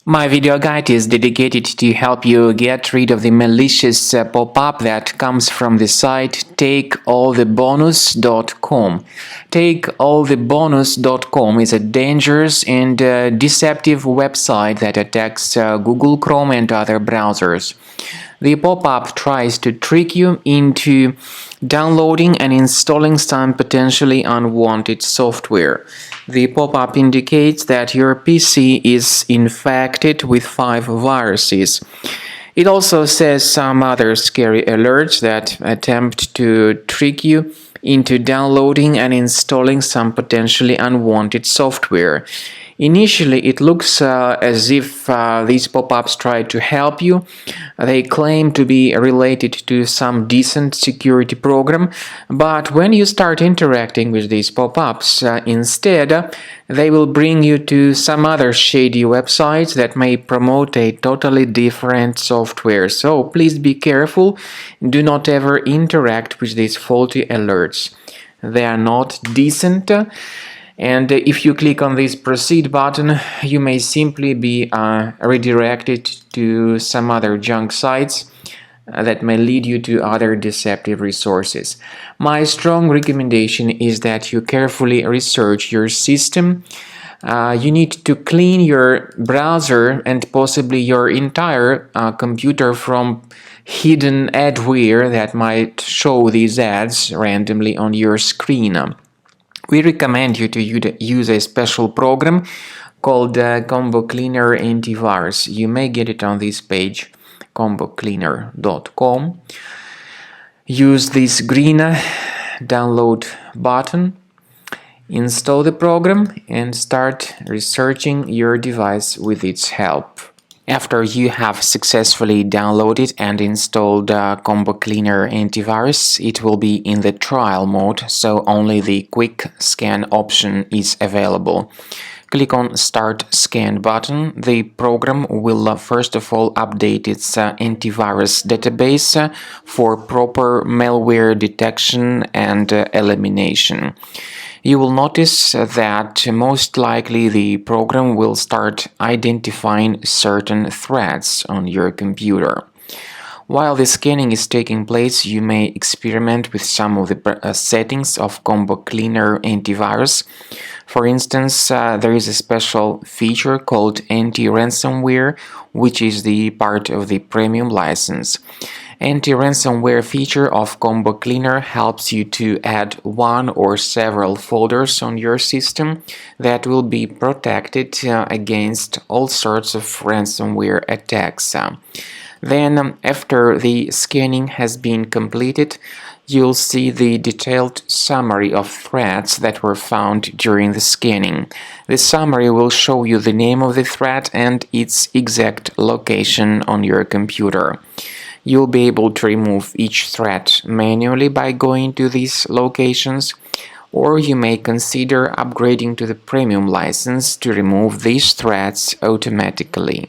My video guide is dedicated to help you get rid of the malicious pop-up that comes from the site takeallthebonus.com. Takeallthebonus.com is a dangerous and deceptive website that attacks Google Chrome and other browsers. The pop-up tries to trick you into downloading and installing some potentially unwanted software. The pop-up indicates that your PC is infected with 5 viruses. It also says some other scary alerts that attempt to trick you into downloading and installing some potentially unwanted software. Initially, it looks as if these pop-ups try to help you. They claim to be related to some decent security program, but when you start interacting with these pop-ups, instead, they will bring you to some other shady websites that may promote a totally different software. So please be careful. Do not ever interact with these faulty alerts. They are not decent. And if you click on this proceed button, you may simply be redirected to some other junk sites that may lead you to other deceptive resources. My strong recommendation is that you carefully research your system. You need to clean your browser and possibly your entire computer from hidden adware that might show these ads randomly on your screen. We recommend you to use a special program called Combo Cleaner Antivirus. You may get it on this page, combocleaner.com. Use this green download button, install the program, and start researching your device with its help. After you have successfully downloaded and installed Combo Cleaner Antivirus, it will be in the trial mode, so only the quick scan option is available. Click on Start Scan button. The program will first of all update its antivirus database for proper malware detection and elimination. You will notice that most likely the program will start identifying certain threats on your computer. While the scanning is taking place, you may experiment with some of the settings of Combo Cleaner Antivirus. For instance, there is a special feature called Anti-Ransomware, which is the part of the premium license. Anti-ransomware feature of Combo Cleaner helps you to add one or several folders on your system that will be protected against all sorts of ransomware attacks. Then, after the scanning has been completed, you'll see the detailed summary of threats that were found during the scanning. The summary will show you the name of the threat and its exact location on your computer. You'll be able to remove each threat manually by going to these locations, or you may consider upgrading to the premium license to remove these threats automatically.